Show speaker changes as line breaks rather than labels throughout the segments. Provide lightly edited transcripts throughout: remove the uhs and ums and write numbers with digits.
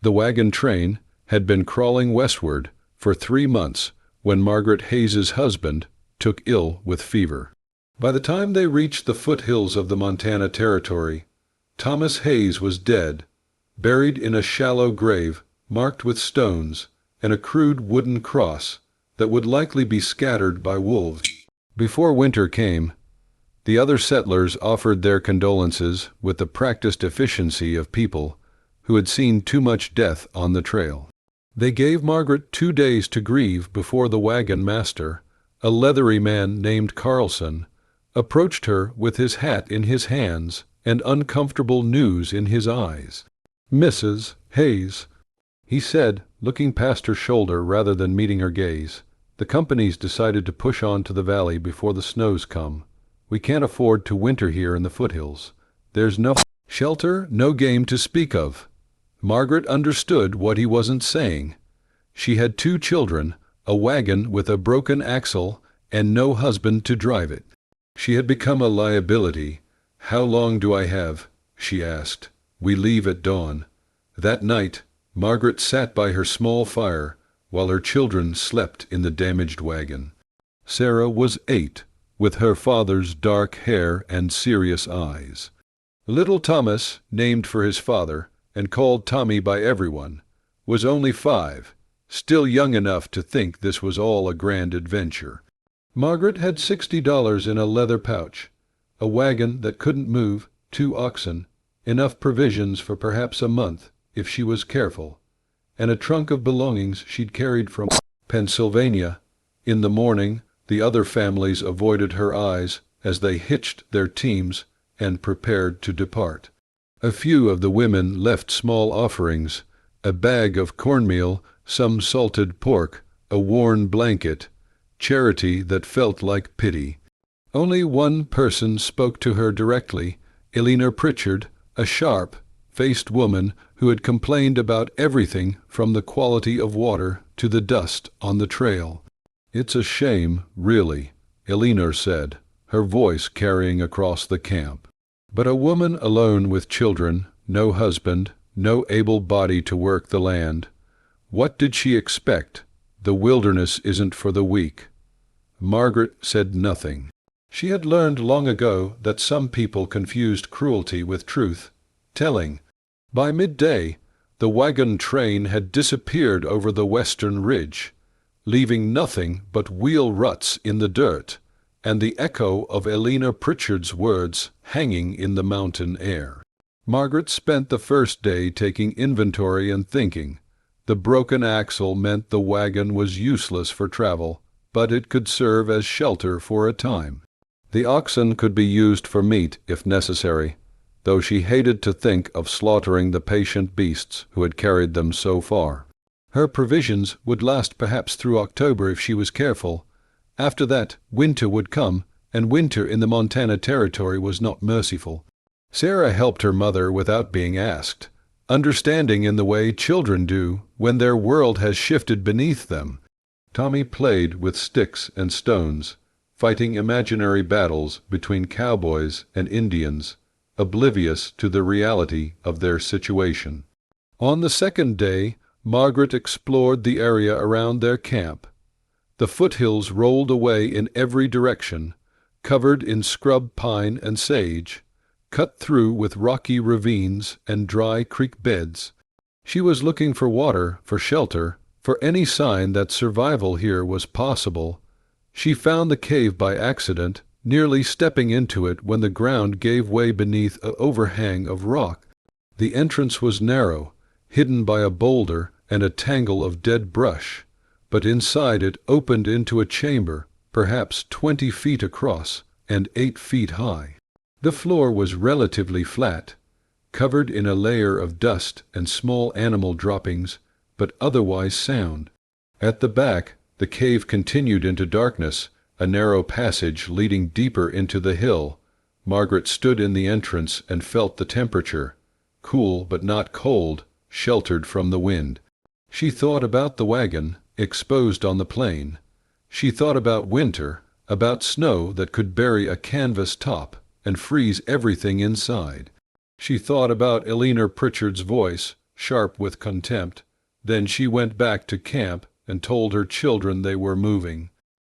The wagon train had been crawling westward for 3 months when Margaret Hayes's husband took ill with fever. By the time they reached the foothills of the Montana Territory, Thomas Hayes was dead, buried in a shallow grave marked with stones and a crude wooden cross that would likely be scattered by wolves. Before winter came, the other settlers offered their condolences with the practiced efficiency of people who had seen too much death on the trail. They gave Margaret 2 days to grieve before the wagon master, a leathery man named Carlson, approached her with his hat in his hands and uncomfortable news in his eyes. "Mrs. Hayes," he said, looking past her shoulder rather than meeting her gaze, "the company's decided to push on to the valley before the snows come. We can't afford to winter here in the foothills. There's no shelter, no game to speak of." Margaret understood what he wasn't saying. She had 2 children, a wagon with a broken axle, and no husband to drive it. She had become a liability. "How long do I have?" she asked. "We leave at dawn." That night, Margaret sat by her small fire while her children slept in the damaged wagon. Sarah was 8, with her father's dark hair and serious eyes. Little Thomas, named for his father, and called Tommy by everyone, was only 5, still young enough to think this was all a grand adventure. Margaret had $60 in a leather pouch, a wagon that couldn't move, 2 oxen, enough provisions for perhaps a month if she was careful, and a trunk of belongings she'd carried from Pennsylvania. In the morning, the other families avoided her eyes as they hitched their teams and prepared to depart. A few of the women left small offerings, a bag of cornmeal, some salted pork, a worn blanket, charity that felt like pity. Only one person spoke to her directly, Eleanor Pritchard, a sharp-faced woman who had complained about everything from the quality of water to the dust on the trail. "It's a shame, really," Eleanor said, her voice carrying across the camp. But a woman alone with children, no husband, no able body to work the land. What did she expect? The wilderness isn't for the weak. Margaret said nothing. She had learned long ago that some people confused cruelty with truth, telling. By midday, the wagon train had disappeared over the western ridge, leaving nothing but wheel ruts in the dirt, and the echo of Eleanor Pritchard's words hanging in the mountain air. Margaret spent the first day taking inventory and thinking. The broken axle meant the wagon was useless for travel, but it could serve as shelter for a time. The oxen could be used for meat if necessary, though she hated to think of slaughtering the patient beasts who had carried them so far. Her provisions would last perhaps through October if she was careful. After that, winter would come, and winter in the Montana Territory was not merciful. Sarah helped her mother without being asked, understanding in the way children do when their world has shifted beneath them. Tommy played with sticks and stones, fighting imaginary battles between cowboys and Indians, oblivious to the reality of their situation. On the second day, Margaret explored the area around their camp. The foothills rolled away in every direction, covered in scrub pine and sage, cut through with rocky ravines and dry creek beds. She was looking for water, for shelter, for any sign that survival here was possible. She found the cave by accident, nearly stepping into it when the ground gave way beneath an overhang of rock. The entrance was narrow, hidden by a boulder and a tangle of dead brush, but inside it opened into a chamber, perhaps 20 feet across and 8 feet high. The floor was relatively flat, covered in a layer of dust and small animal droppings, but otherwise sound. At the back, the cave continued into darkness, a narrow passage leading deeper into the hill. Margaret stood in the entrance and felt the temperature, cool but not cold, sheltered from the wind. She thought about the wagon, exposed on the plain. She thought about winter, about snow that could bury a canvas top and freeze everything inside. She thought about Eleanor Pritchard's voice, sharp with contempt. Then she went back to camp and told her children they were moving.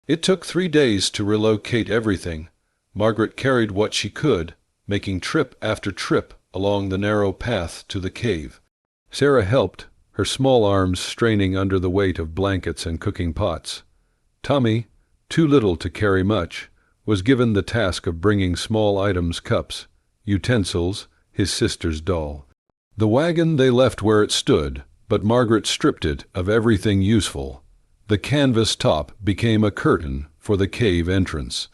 It took 3 days to relocate everything. Margaret carried what she could, making trip after trip along the narrow path to the cave. Sarah helped, her small arms straining under the weight of blankets and cooking pots. Tommy, too little to carry much, was given the task of bringing small items, cups, utensils, his sister's doll. The wagon they left where it stood, but Margaret stripped it of everything useful. The canvas top became a curtain for the cave entrance.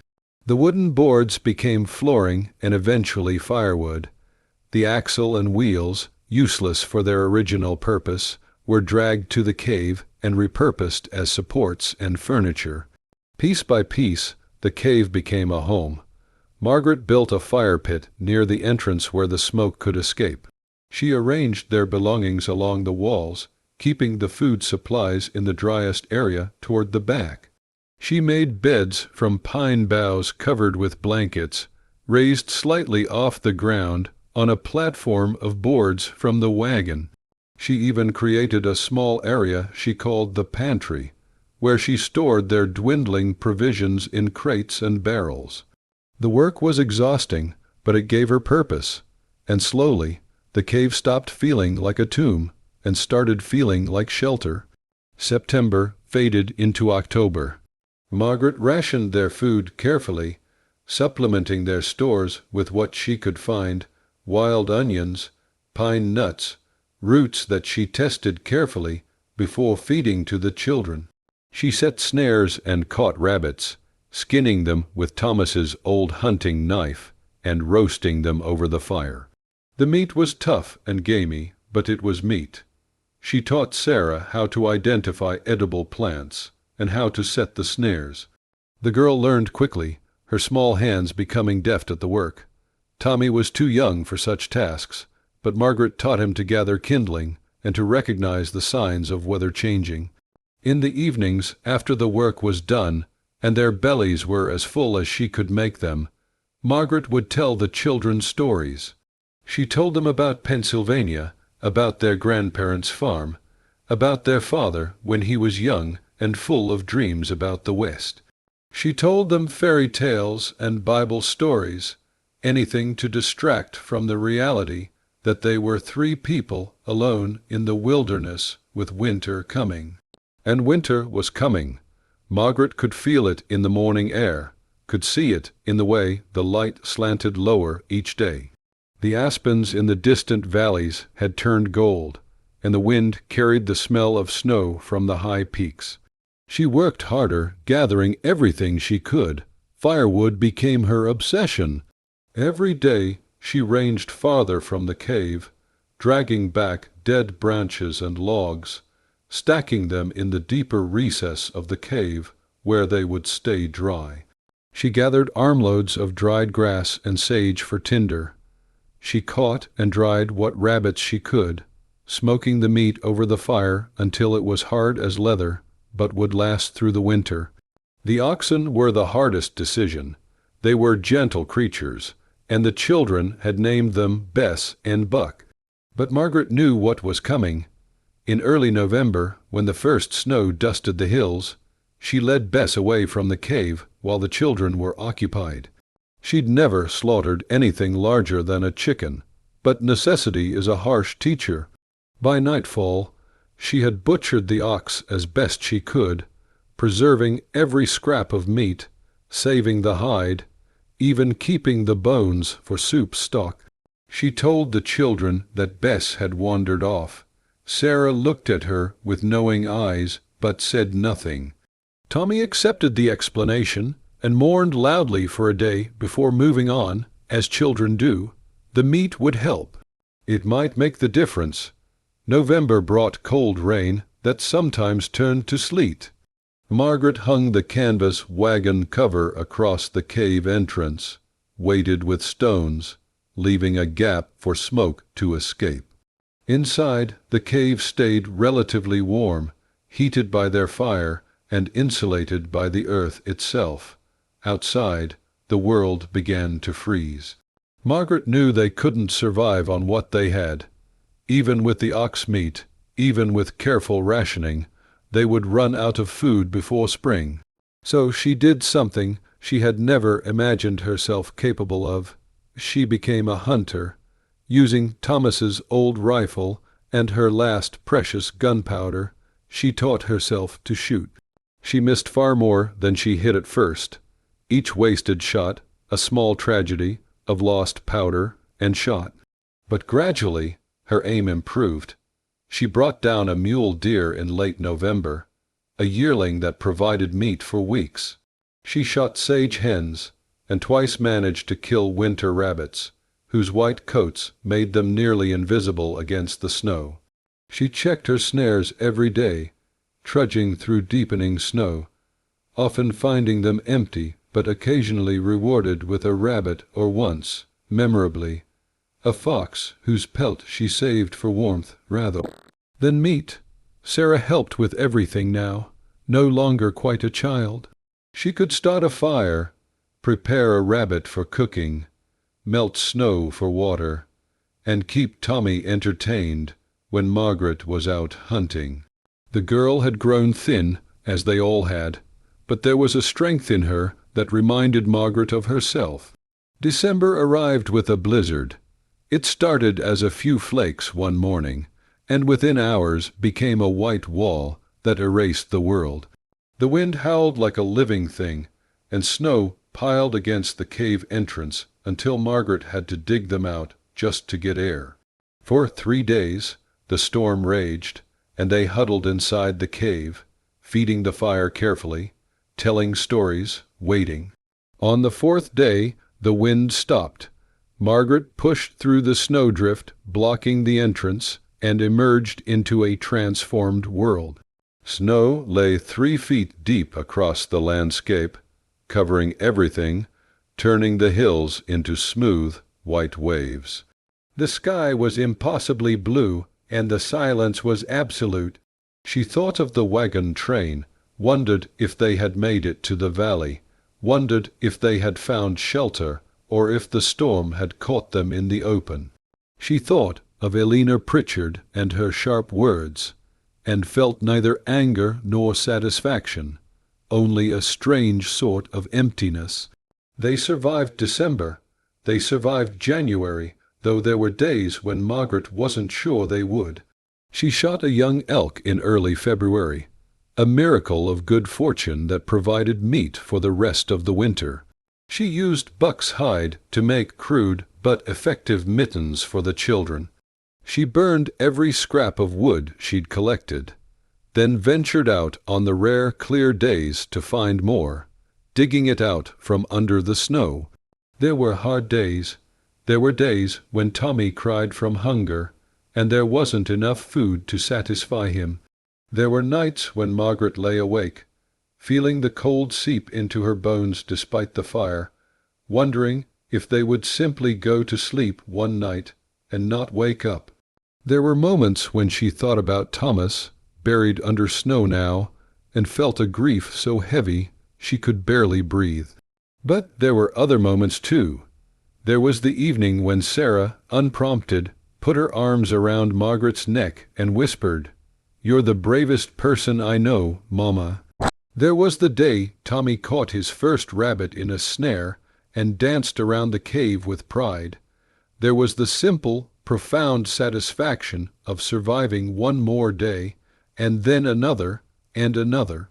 The wooden boards became flooring and eventually firewood. The axle and wheels, useless for their original purpose, were dragged to the cave and repurposed as supports and furniture. Piece by piece, the cave became a home. Margaret built a fire pit near the entrance where the smoke could escape. She arranged their belongings along the walls, keeping the food supplies in the driest area toward the back. She made beds from pine boughs covered with blankets, raised slightly off the ground on a platform of boards from the wagon. She even created a small area she called the pantry, where she stored their dwindling provisions in crates and barrels. The work was exhausting, but it gave her purpose, and slowly the cave stopped feeling like a tomb and started feeling like shelter. September faded into October. Margaret rationed their food carefully, supplementing their stores with what she could find: wild onions, pine nuts, roots that she tested carefully before feeding to the children. She set snares and caught rabbits, skinning them with Thomas's old hunting knife and roasting them over the fire. The meat was tough and gamey, but it was meat. She taught Sarah how to identify edible plants and how to set the snares. The girl learned quickly, her small hands becoming deft at the work. Tommy was too young for such tasks, but Margaret taught him to gather kindling and to recognize the signs of weather changing. In the evenings, after the work was done and their bellies were as full as she could make them, Margaret would tell the children stories. She told them about Pennsylvania, about their grandparents' farm, about their father when he was young and full of dreams about the West. She told them fairy tales and Bible stories, anything to distract from the reality that they were 3 people alone in the wilderness with winter coming. And winter was coming. Margaret could feel it in the morning air, could see it in the way the light slanted lower each day. The aspens in the distant valleys had turned gold, and the wind carried the smell of snow from the high peaks. She worked harder, gathering everything she could. Firewood became her obsession. Every day she ranged farther from the cave, dragging back dead branches and logs, stacking them in the deeper recess of the cave where they would stay dry. She gathered armloads of dried grass and sage for tinder. She caught and dried what rabbits she could, smoking the meat over the fire until it was hard as leather, but would last through the winter. The oxen were the hardest decision. They were gentle creatures, and the children had named them Bess and Buck. But Margaret knew what was coming. In early November, when the first snow dusted the hills, she led Bess away from the cave while the children were occupied. She'd never slaughtered anything larger than a chicken, but necessity is a harsh teacher. By nightfall, she had butchered the ox as best she could, preserving every scrap of meat, saving the hide, even keeping the bones for soup stock. She told the children that Bess had wandered off. Sarah looked at her with knowing eyes, but said nothing. Tommy accepted the explanation and mourned loudly for a day before moving on, as children do. The meat would help. It might make the difference. November brought cold rain that sometimes turned to sleet. Margaret hung the canvas wagon cover across the cave entrance, weighted with stones, leaving a gap for smoke to escape. Inside, the cave stayed relatively warm, heated by their fire and insulated by the earth itself. Outside, the world began to freeze. Margaret knew they couldn't survive on what they had. Even with the ox meat, even with careful rationing, they would run out of food before spring. So she did something she had never imagined herself capable of. She became a hunter, using Thomas's old rifle and her last precious gunpowder. She taught herself to shoot. She missed far more than she hit at first. Each wasted shot, a small tragedy of lost powder and shot. But gradually, her aim improved. She brought down a mule deer in late November, a yearling that provided meat for weeks. She shot sage hens, and twice managed to kill winter rabbits, whose white coats made them nearly invisible against the snow. She checked her snares every day, trudging through deepening snow, often finding them empty, but occasionally rewarded with a rabbit or once, memorably, a fox whose pelt she saved for warmth rather than meat. Sarah helped with everything now, no longer quite a child. She could start a fire, prepare a rabbit for cooking, melt snow for water, and keep Tommy entertained when Margaret was out hunting. The girl had grown thin, as they all had, but there was a strength in her that reminded Margaret of herself. December arrived with a blizzard. It started as a few flakes one morning, and within hours became a white wall that erased the world. The wind howled like a living thing, and snow piled against the cave entrance until Margaret had to dig them out just to get air. For 3 days the storm raged, and they huddled inside the cave, feeding the fire carefully, telling stories, waiting. On the 4th day the wind stopped. Margaret pushed through the snowdrift, blocking the entrance, and emerged into a transformed world. Snow lay 3 feet deep across the landscape, covering everything, turning the hills into smooth, white waves. The sky was impossibly blue, and the silence was absolute. She thought of the wagon train, wondered if they had made it to the valley, wondered if they had found shelter, or if the storm had caught them in the open. She thought of Elena Pritchard and her sharp words, and felt neither anger nor satisfaction, only a strange sort of emptiness. They survived December. They survived January, though there were days when Margaret wasn't sure they would. She shot a young elk in early February, a miracle of good fortune that provided meat for the rest of the winter. She used buck's hide to make crude but effective mittens for the children. She burned every scrap of wood she'd collected, then ventured out on the rare clear days to find more, digging it out from under the snow. There were hard days. There were days when Tommy cried from hunger, and there wasn't enough food to satisfy him. There were nights when Margaret lay awake, feeling the cold seep into her bones despite the fire, wondering if they would simply go to sleep one night and not wake up. There were moments when she thought about Thomas, buried under snow now, and felt a grief so heavy she could barely breathe. But there were other moments too. There was the evening when Sarah, unprompted, put her arms around Margaret's neck and whispered, "You're the bravest person I know, Mama." There was the day Tommy caught his first rabbit in a snare and danced around the cave with pride. There was the simple, profound satisfaction of surviving one more day, and then another, and another.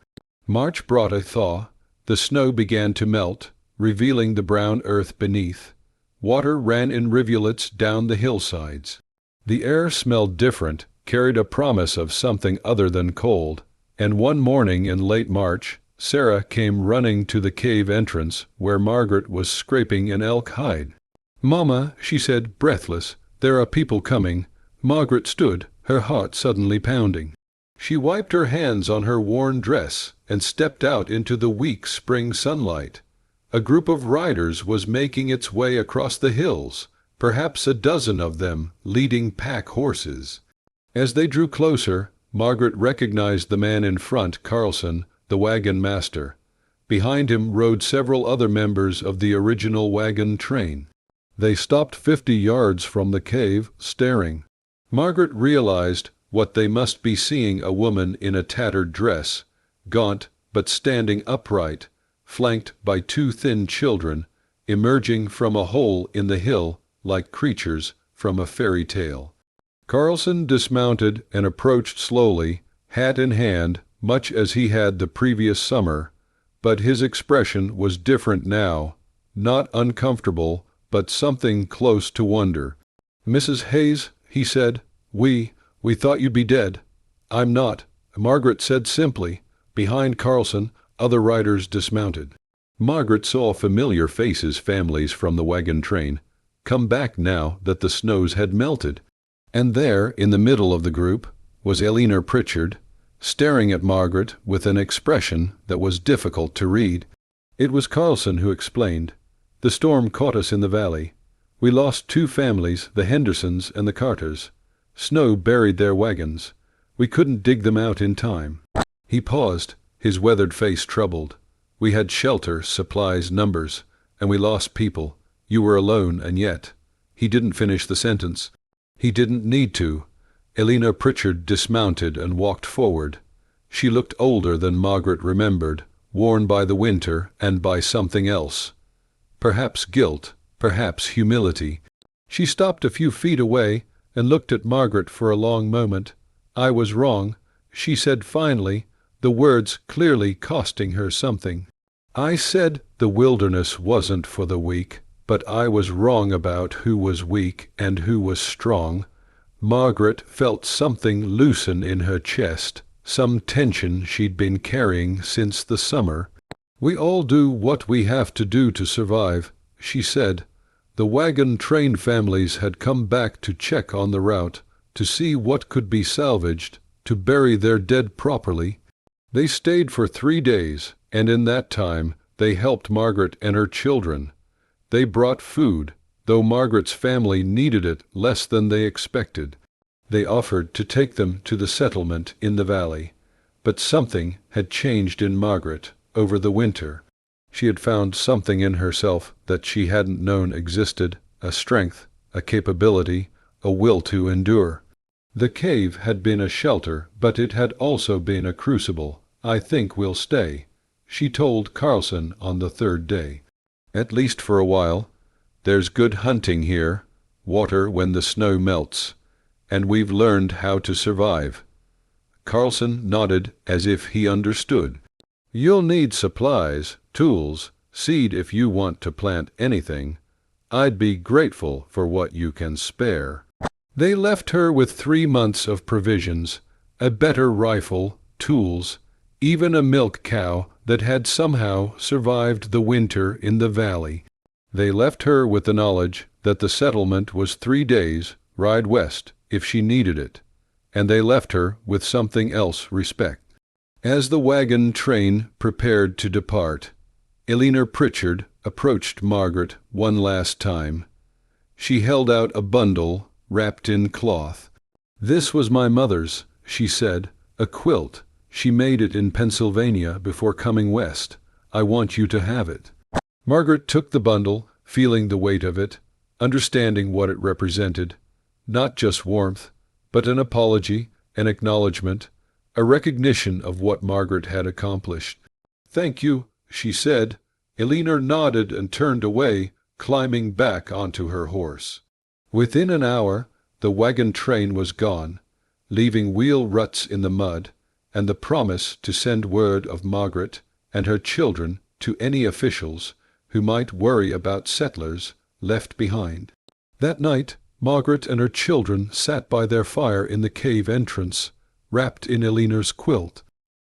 March brought a thaw. The snow began to melt, revealing the brown earth beneath. Water ran in rivulets down the hillsides. The air smelled different, carried a promise of something other than cold, and one morning in late March, Sarah came running to the cave entrance where Margaret was scraping an elk hide. "Mama," she said, breathless, "there are people coming." Margaret stood, her heart suddenly pounding. She wiped her hands on her worn dress and stepped out into the weak spring sunlight. A group of riders was making its way across the hills, perhaps a dozen of them leading pack horses. As they drew closer, Margaret recognized the man in front, Carlson, the wagon master. Behind him rode several other members of the original wagon train. They stopped 50 yards from the cave, staring. Margaret realized what they must be seeing: a woman in a tattered dress, gaunt but standing upright, flanked by two thin children, emerging from a hole in the hill like creatures from a fairy tale. Carlson dismounted and approached slowly, hat in hand, much as he had the previous summer, but his expression was different now, not uncomfortable, but something close to wonder. "Mrs. Hayes," he said, we thought you'd be dead." "I'm not," Margaret said simply. Behind Carlson, other riders dismounted. Margaret saw familiar faces, families from the wagon train, come back now that the snows had melted. And there, in the middle of the group, was Eleanor Pritchard, staring at Margaret with an expression that was difficult to read. It was Carlson who explained. "The storm caught us in the valley. We lost two families, the Hendersons and the Carters. Snow buried their wagons. We couldn't dig them out in time." He paused, his weathered face troubled. "We had shelter, supplies, numbers, and we lost people. You were alone, and yet—" He didn't finish the sentence. He didn't need to. Eleanor Pritchard dismounted and walked forward. She looked older than Margaret remembered, worn by the winter and by something else. Perhaps guilt, perhaps humility. She stopped a few feet away and looked at Margaret for a long moment. "I was wrong," she said finally, the words clearly costing her something. "I said the wilderness wasn't for the weak, but I was wrong about who was weak and who was strong." Margaret felt something loosen in her chest, some tension she'd been carrying since the summer. "We all do what we have to do to survive," she said. The wagon train families had come back to check on the route, to see what could be salvaged, to bury their dead properly. They stayed for 3 days, and in that time they helped Margaret and her children. They brought food, though Margaret's family needed it less than they expected. They offered to take them to the settlement in the valley. But something had changed in Margaret over the winter. She had found something in herself that she hadn't known existed, a strength, a capability, a will to endure. The cave had been a shelter, but it had also been a crucible. "I think we'll stay," she told Carlson on the 3rd day. "At least for a while. There's good hunting here, water when the snow melts, and we've learned how to survive." Carlson nodded as if he understood. "You'll need supplies, tools, seed if you want to plant anything. I'd be grateful for what you can spare." They left her with 3 months of provisions, a better rifle, tools, even a milk cow that had somehow survived the winter in the valley. They left her with the knowledge that the settlement was 3 days, ride west if she needed it, and they left her with something else: respect. As the wagon train prepared to depart, Eleanor Pritchard approached Margaret one last time. She held out a bundle wrapped in cloth. "This was my mother's," she said, "a quilt. She made it in Pennsylvania before coming west. I want you to have it." Margaret took the bundle, feeling the weight of it, understanding what it represented. Not just warmth, but an apology, an acknowledgement, a recognition of what Margaret had accomplished. "Thank you," she said. Eleanor nodded and turned away, climbing back onto her horse. Within an hour, the wagon train was gone, leaving wheel ruts in the mud, and the promise to send word of Margaret and her children to any officials who might worry about settlers left behind. That night, Margaret and her children sat by their fire in the cave entrance, wrapped in Eleanor's quilt.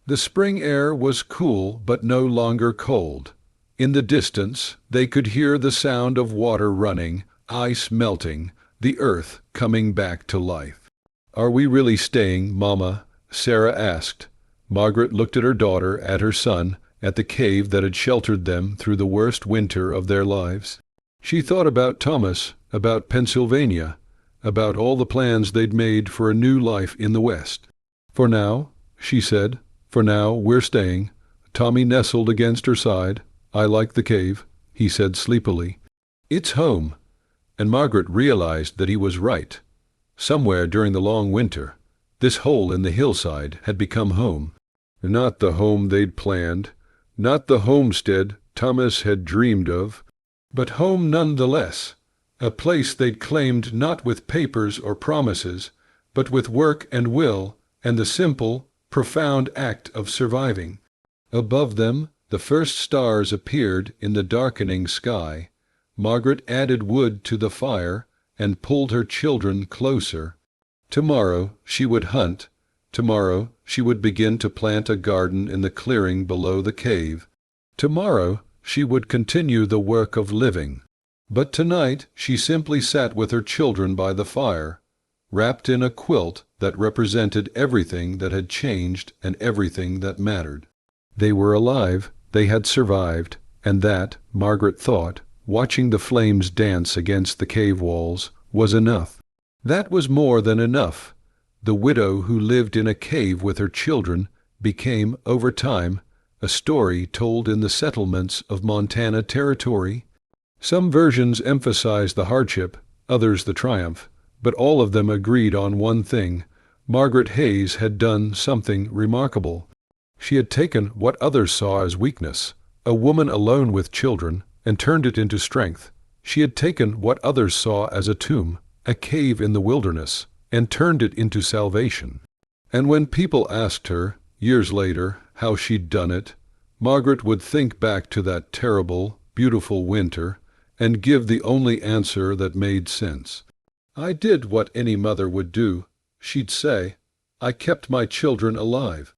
The spring air was cool but no longer cold. In the distance, they could hear the sound of water running, ice melting, the earth coming back to life. "Are we really staying, Mama?" Sarah asked. Margaret looked at her daughter, at her son, at the cave that had sheltered them through the worst winter of their lives. She thought about Thomas, about Pennsylvania, about all the plans they'd made for a new life in the West. "For now," she said, "for now we're staying." Tommy nestled against her side. "I like the cave," he said sleepily. "It's home." And Margaret realized that he was right. Somewhere during the long winter, this hole in the hillside had become home. Not the home they'd planned, not the homestead Thomas had dreamed of, but home nonetheless, a place they'd claimed not with papers or promises, but with work and will and the simple, profound act of surviving. Above them, the first stars appeared in the darkening sky. Margaret added wood to the fire and pulled her children closer. Tomorrow she would hunt. Tomorrow she would begin to plant a garden in the clearing below the cave. Tomorrow she would continue the work of living. But tonight she simply sat with her children by the fire, wrapped in a quilt that represented everything that had changed and everything that mattered. They were alive, they had survived, and that, Margaret thought, watching the flames dance against the cave walls, was enough. That was more than enough. The widow who lived in a cave with her children became, over time, a story told in the settlements of Montana Territory. Some versions emphasize the hardship, others the triumph, but all of them agreed on one thing: Margaret Hayes had done something remarkable. She had taken what others saw as weakness, a woman alone with children, and turned it into strength. She had taken what others saw as a tomb, a cave in the wilderness, and turned it into salvation. And when people asked her, years later, how she'd done it, Margaret would think back to that terrible, beautiful winter and give the only answer that made sense. "I did what any mother would do," she'd say. "I kept my children alive."